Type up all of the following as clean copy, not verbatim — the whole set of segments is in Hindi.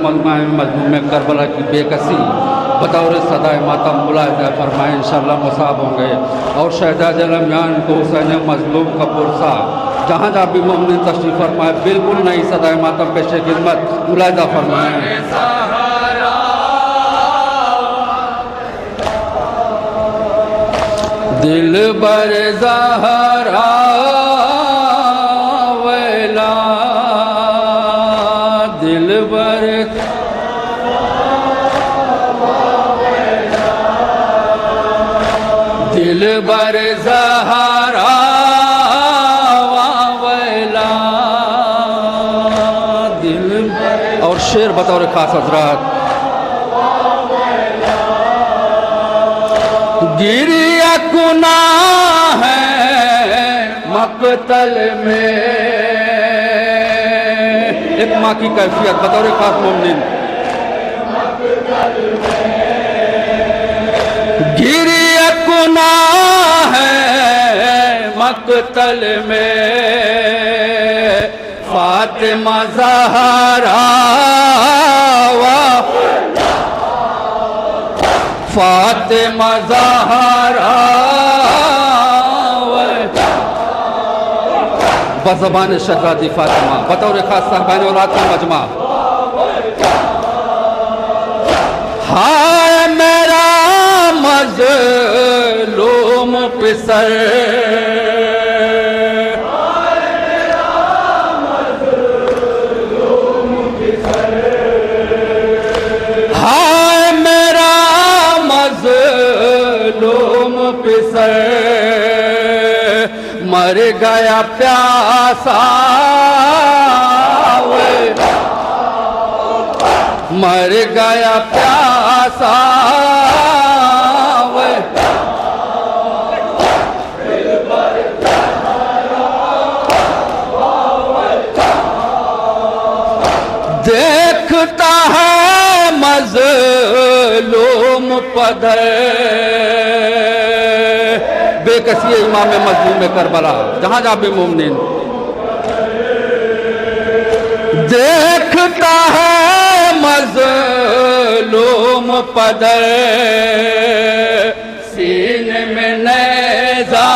मजमा मजलूम में करबला की बेकसी बतौर सदाए मातम मुलाहिजा फरमाए इंशाअल्लाह मुसाब होंगे। और शहजाद अलमियान को हुसैन मजलूम का पुरसा जहाँ जहाँ भी मोमिन तशरीफ़ फरमाए बिल्कुल नहीं सदाए मातम पेश खिदमत मुलाहिजा फरमाए। दिल बर ज़हरा वेला दिल बर दिल बर ज़हरा वेला दिल बर। और शेर बतौर खास हजरात गिरिया गुना है मकतल में। एक माँ की कैफियत बतौर खास मोमिन गिरिया गुना है मकतल में। फातिमा ज़हरा फातिमा ज़हरा बज़बान शहज़ादी फातिमा बतौर खास साहबान औलाद का मजमा। हाय मेरा मज़लूम पिसर मर गया प्यासा मर गया प्यासा देखता है मज़लूम पधर बेकसी इमाम मजलूम में करबला जहाँ जहाँ भी मोमिन देखता है मजलूम पदर सीने में नेज़ा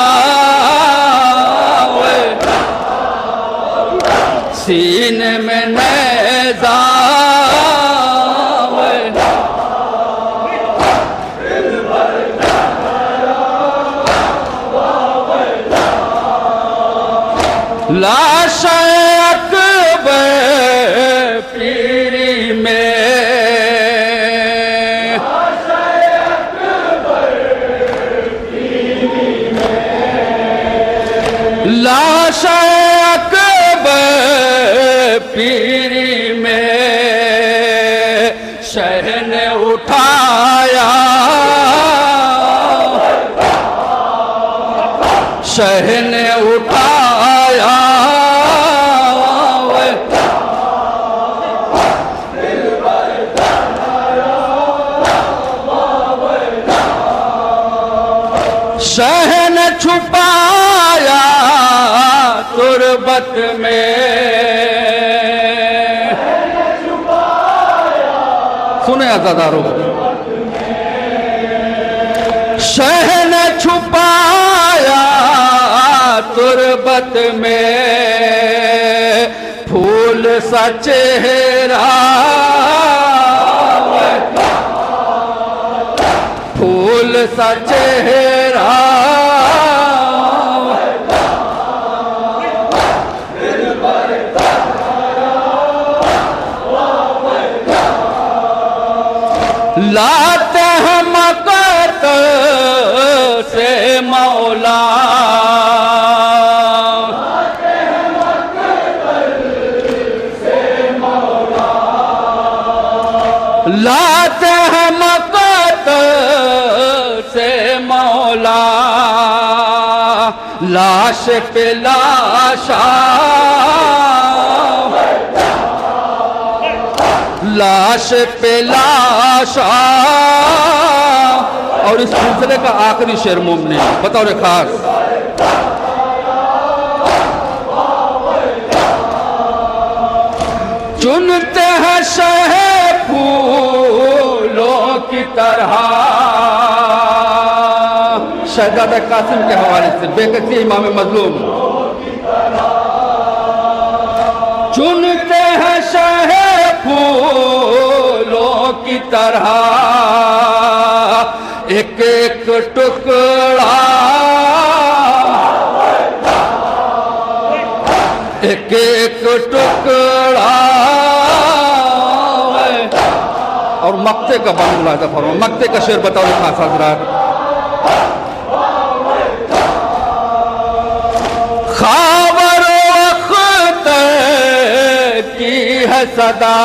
सीने में नेज़ा लाश अकबर पीरी में लाश अकबर पीरी में शहर ने उठाया शहर ने उठाया शहर ने छुपाया तुरबत में। सुने अज़ादारों शहर ने छुपाया तुरबत में फूल सा चेहरा फूल सा चेहरा लाते हैं मकत से मौला लाते हैं मकत से मौला लाश पे लाशा लाश पे लाशा। और इस सिलसिले का आखिरी शेर मोमिन बतौर खास चुनते हैं शहर तरह। शहजादा कासिम के हवाले से बेकसी इमाम मजलूम। चुनते हैं शह फूलों की तरह, एक एक टुकड़ा, एक एक टुकड़ा। और मक्ते का बन मुलाजा फरमा, मक्ते का शेर बताओ खास हजरात। खाबर वक्त की है सदा,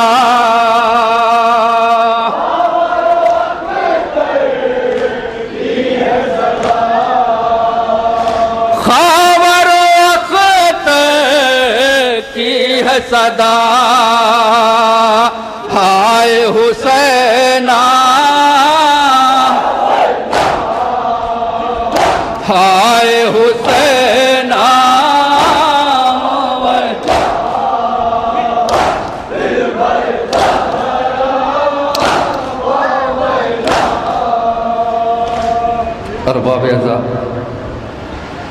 खाबर वक्त की है सदा। हाय हुसैना, हाय हुसैना। अरबाब अज़ा,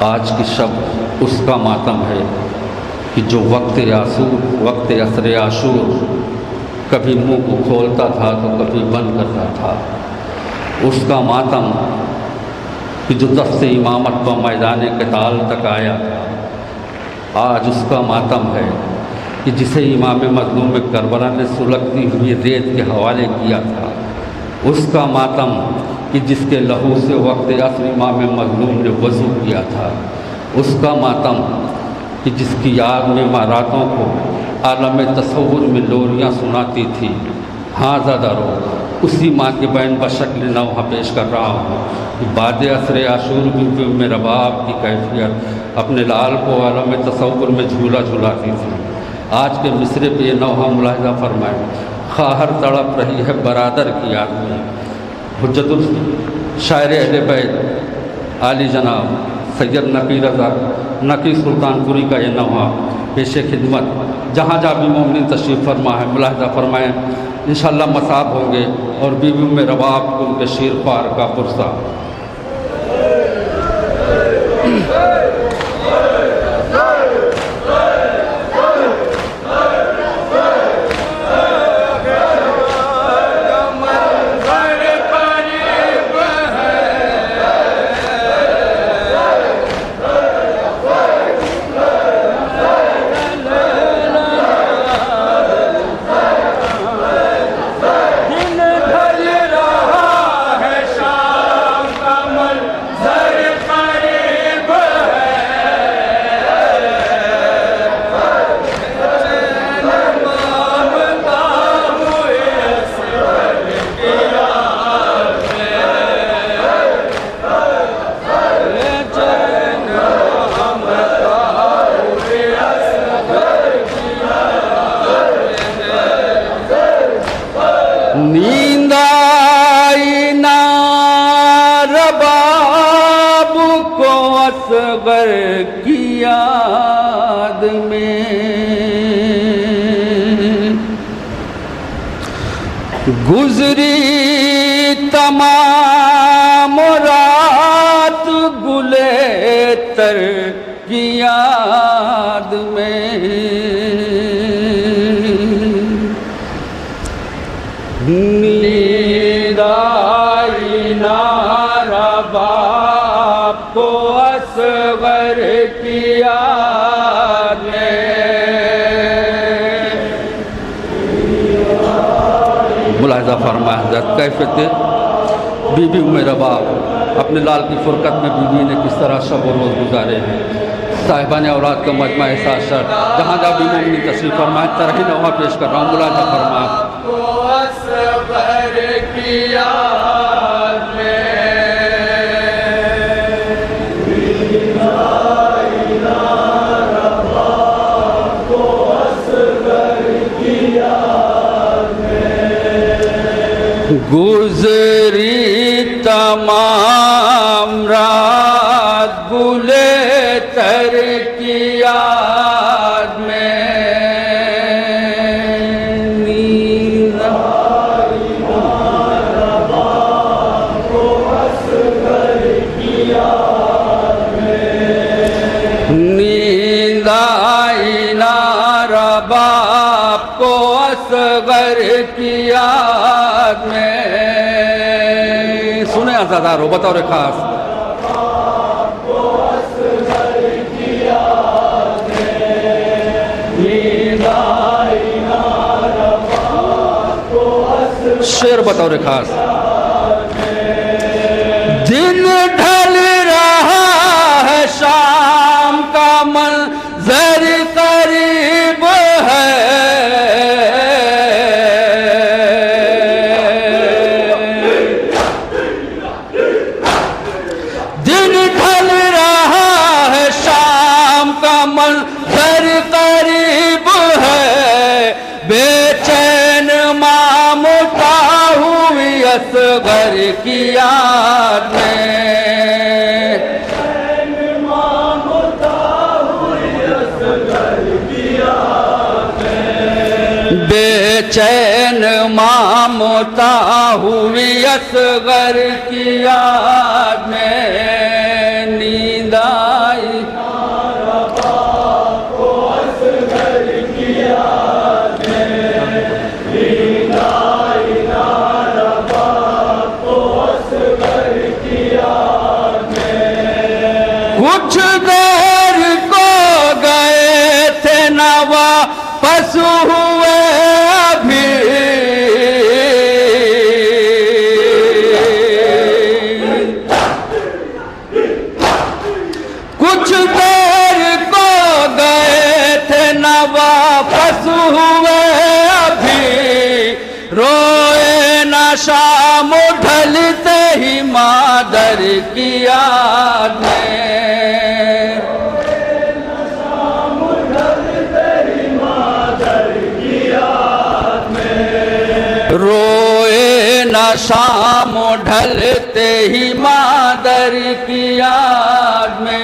आज की शब उसका मातम है कि जो वक्त आसूर, वक्त असर आशूर कभी मुंह को खोलता था तो कभी बंद करता था। उसका मातम कि जो दस्त इमामत व मैदान क़िताल तक आया था। आज उसका मातम है कि जिसे इमाम मज़लूम करबला ने सुलगती हुई रेत के हवाले किया था। उसका मातम कि जिसके लहू से वक्त असर इमाम मज़लूम ने वज़ू किया था। उसका मातम कि जिसकी याद में मारातों को आलम तसव्वुर में लोरियाँ सुनाती थी। हाँ ज़ादारो, उसी माँ के बैन बशक्ल नौहा पेश कर रहा हूँ कि बाद असर आशूर में रबाब की कैफियत अपने लाल को आलम तसव्वुर में झूला झूलाती थी। आज के मिसरे पे ये नौहा मुलाहिज़ा फरमाए, खाहर तड़प रही है बरादर की याद में। हुज्जतुल शायर अहले बैत आली जनाब सैयद नकी रज़ा नकी सुल्तानपुरी का ये नौहा पेश खिदमत जहाँ जहाँ भी मोमिन तशरीफ़ फरमा है मुलाहिज़ा फरमाएँ। इंशाअल्लाह मसाब होंगे और बीबी में रबाब को उनके शीर पार का पुरसा। नींद आई ना रबाब को असगर की याद में, गुजरी तमाम रात गुले तर की याद में। नींद आई ना रबाब को असगर की याद में। मुलाहिज़ा फरमाया हज़रत कैफ़ियत बीबी उम्मे रबाब अपने लाल की फुरकत में बीबी ने किस तरह शब व रोज़ गुजारे हैं। साहिबान औलाद का मजमा एहसास शर जहाँ जहाँ भी मोमिन तशरीफ़ फरमाए तरह ही नौहा पेश कर रहा हूँ। मुलाहिज़ा फरमाया गुजरी तमाम रात गुले तर की याद में। नींद असगर की याद में। सुने आज़ादारो बतौर खास शेर बतौर खास। दिन ढल रहा है शाम का मंजर करीब है, दिन ढल रहा है शाम का मंजर करीब है, बेचैन मामूता हुई असगर की याद में। बेचैन मामूता हुई असगर की याद में, नींद आई कुछ देर को गए थे न वापस हुए अभी, कुछ देर को गए थे न वापस हुए अभी, रोए न शाम ढलते ही मादर की याद में। रोए न शाम ढलते ही मादर की याद में।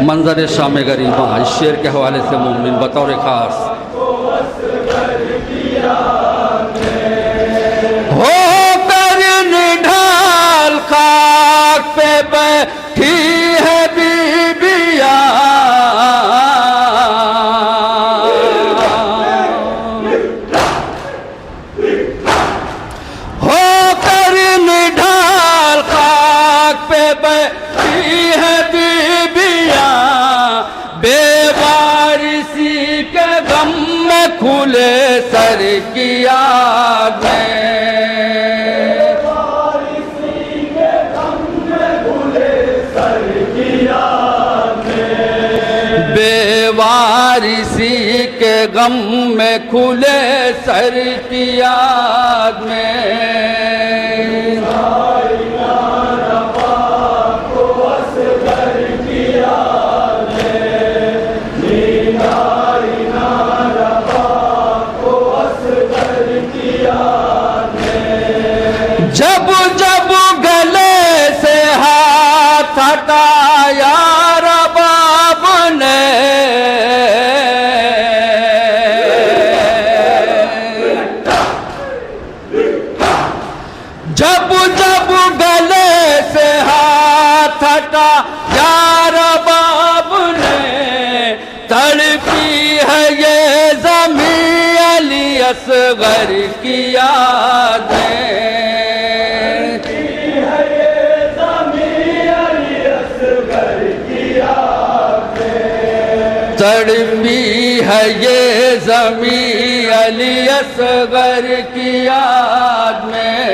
मंजर शाम गरीबा इस शेर के हवाले से मोमिन बतौर खास। हो कर निढाल खाक पे बैठी है बीबिया, हो कर निढाल खाक पे बैठी है बीबिया, बेवारिसी के गम में खुले सर की याद में। बेवारिसी के गम में खुले सर की याद में। जब जब गले से हाथ हटाया रबाब ने, जब जब गले से हाथ हटाया रबाब ने, तड़पी है ये ज़मीं अली असगर की यादें। तड़पी है ये ज़मीं अली असगर की याद में।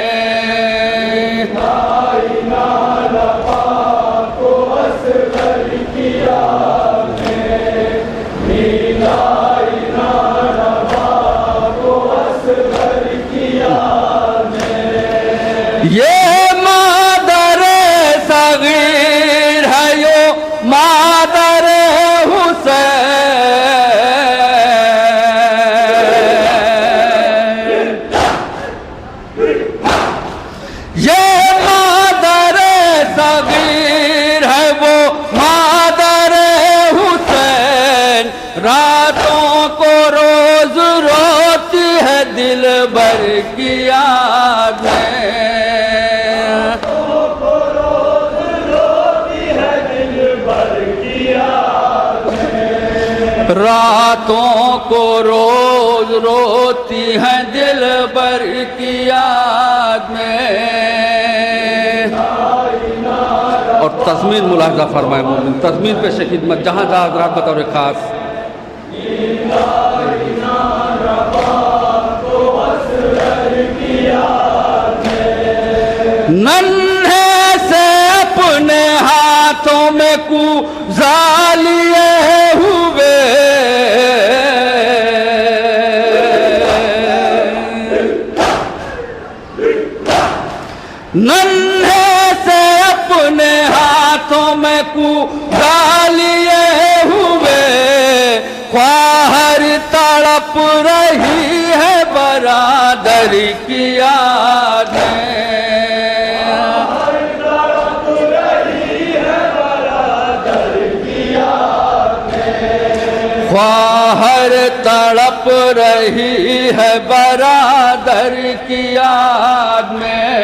ये मादर सगीर है यो मादर हुसैन, ये मादर सगीर है वो मादर हुसैन, रातों को रोज रोती है दिल भर की यादें। रातों को रोज रोती हैं दिल भर की याद में। और तज़मीन मुलाहज़ा फरमाए मोमिन, तज़मीन पेश खिदमत जहाँ जहाँ हज़रात बतौर ख़ास नन्हे से अपने हाथों में कूज़ा लिए हुए नन्हे से अपने हाथों में कूज़ा लिए हुए ख्वाहर तड़प रही है बरादरी की याद में। ख्वाहर तड़प रही है बरादर की याद में।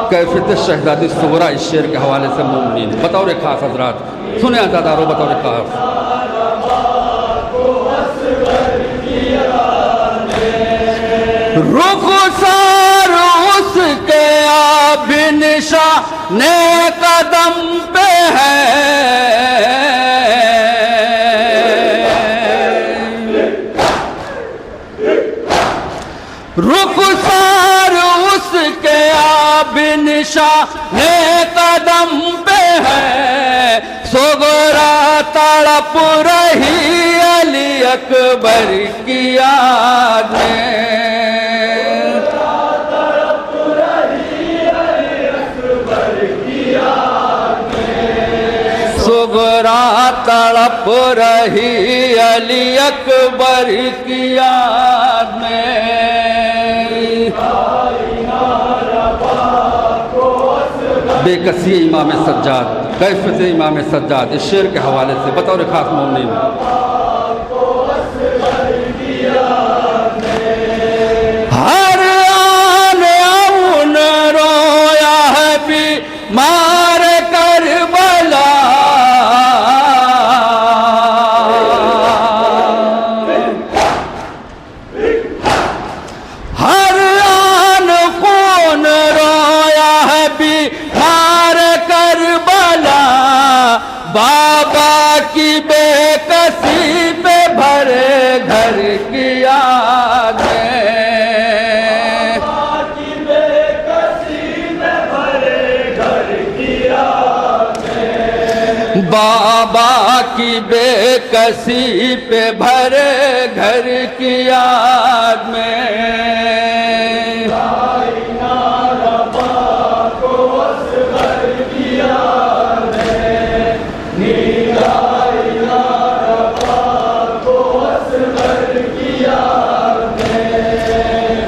कैफियत शहजादी सुगरा इस शेर के हवाले से मुमकिन बतौर खास हजरात सुने अज़ादारों बतौर खास। रुखसार उसके अब निशाने कदम पे है रुखसार उसके अब निशाने कदम पे है सुगरा तड़प रही अली अकबर की याद में। सुगरा तड़प रही अली अकबर की याद में। बेकसी इमाम सज्जाद कैफियत इमाम सज्जाद इस शेर के हवाले से बतौर खास मोमिन हर आन आउन रोया है बीमार करबला हर आन कौन रोया है बीमार करबला बाबा की बेकसी पे भरे घर की याद बाबा की बेकसी पे भरे घर की याद में।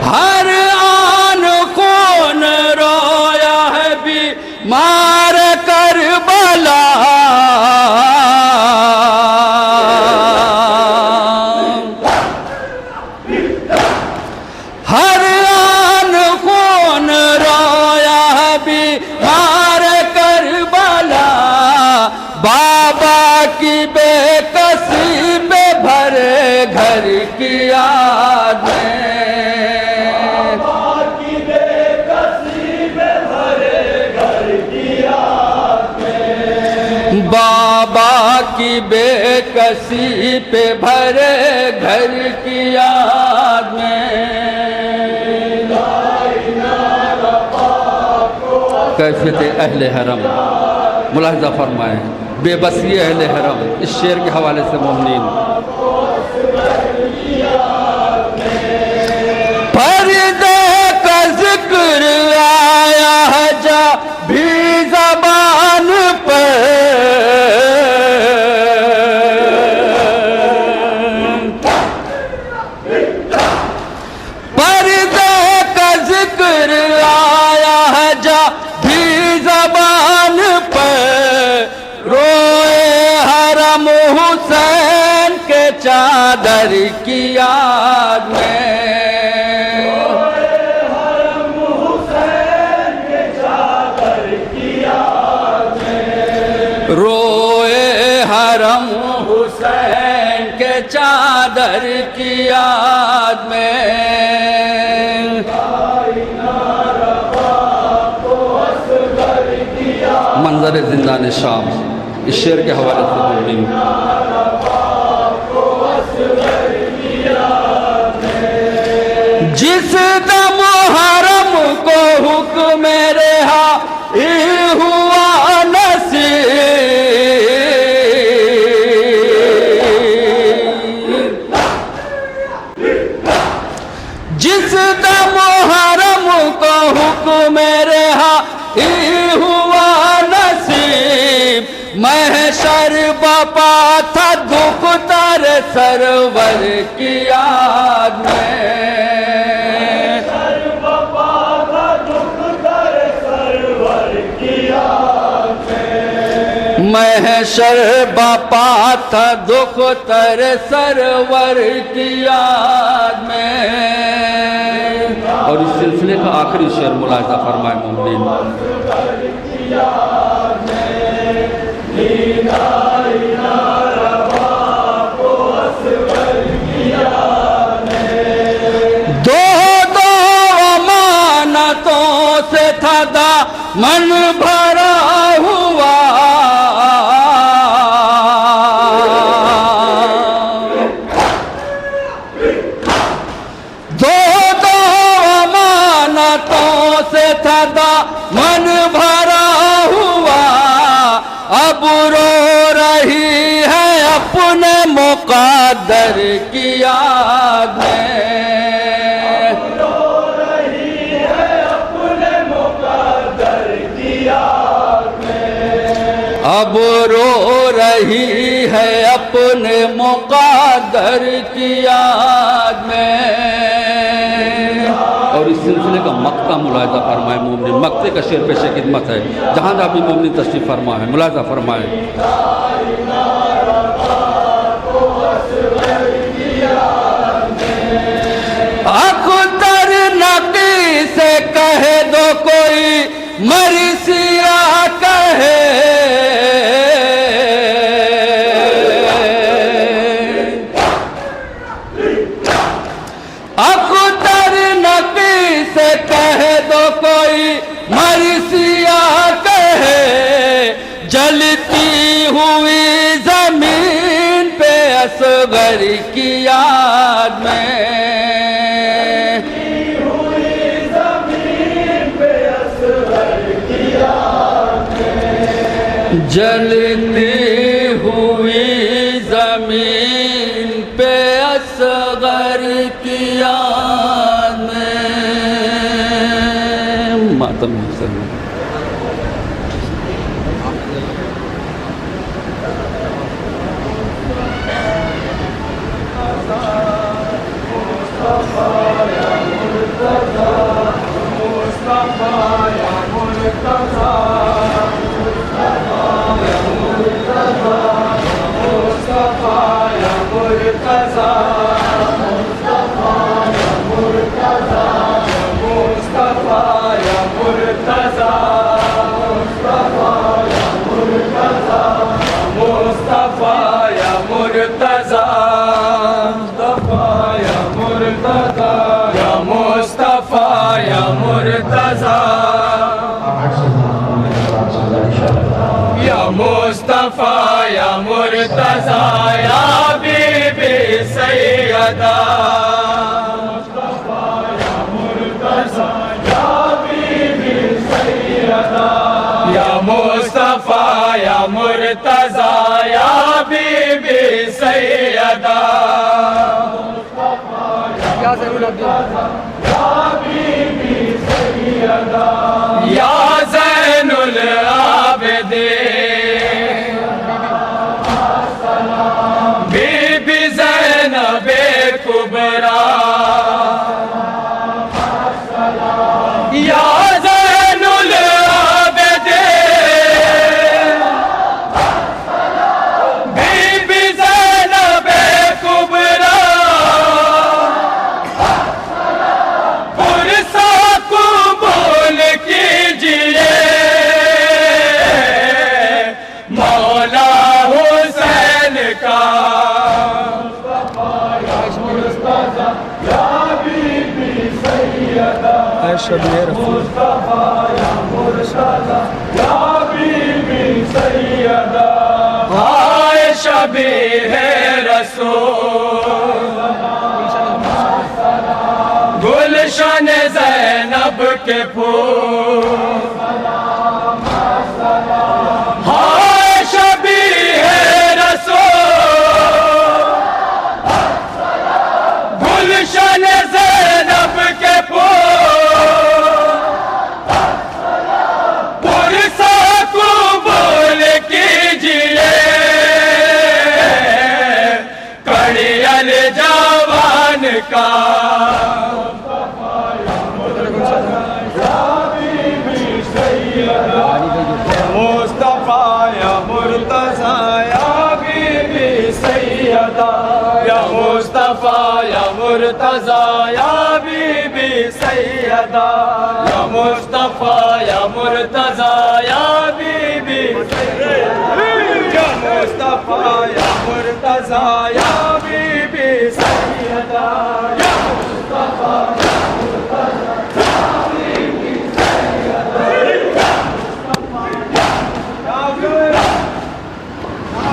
हर आन कौन रोया है बीमार करबला हर आन कौन रोया है बीमार करबला बाबा की बेकसी पे भरे घर की याद में। बाबा की बेकसी पे भरे घर की याद में। कैफियत अहले हरम मुलाहिज़ा फरमाएं बेबसी अहले हरम इस शेर के हवाले से मोमिन पर्दे का जिक्र आया है जा भी ज़बान पर पर्दे का जिक्र आया है जा भी ज़बान पर रोए हरम हुसैन के चादर की याद में। रो चादर की याद में। मंजर जिंदान शाम इस शेर के हवाले से बोल रही हूँ। जिस दम हरम को हुक्म रेहा हुआ नसीब, जिस दम हरम को हुक्म रेहा हुआ नसीब, महशर बपा था दुख तर सरवर की याद में। महशर बपा था दुख तर सरवर की याद में। और इस सिलसिले का आखिरी शेर मुलाहिजा फरमाए मोमिन। दो दो अमानतों से था दामन भरा हुआ, से था दामन भरा हुआ, अब रो रही है अपने मुक़द्दर की याद में। अब रो रही है अपने मुक़द्दर की याद में। अब रो रही है अपने मुक़द्दर की याद में। और इस सिलसिले का मक्ता मुलाहिजा फरमाए मोमिन। मक्ते का शेर पेश खिदमत है, जहाँ जहाँ भी मोमिन तशरीफ फरमा है मुलाहिजा फरमाए। अख्तर नकी से कहे दो कोई मरसिया कहे, कह दो कोई मरसिया कहे, जलती हुई जमीन पे असगर की याद में। जलती हुई जमीन पे असगर की याद में। मातम मुस्तफा या मुर्तज़ा या बीबी सैयदा, मुस्तफा या मुर्तज़ा या बीबी सैयदा, या मुस्तफा या मुर्तज़ा या बीबी सैयदा, या बीबी सैयदा, या ज़ैनुल आबिदीन, कुबरा, या ज़ैनुल आबिदीन, बीबी ज़ैनब कुबरा, पुरसा कबूल कीजिए शबीह रसूल हाय शबीह रसूल गुलशन ज़ैनब के फूल हाय शबीह रसूल गुलशन ज़ैनब के फूल पुरसा कबूल कीजिए कड़ियल जवान का मुस्तफा या मुर्तज़ा या बीबी सैयदा या मुस्तफा या मुर्तज़ा या बीबी सैयदा या मुस्तफा या मुर्तज़ा या बीबी या मुस्तफा या मुर्तज़ा या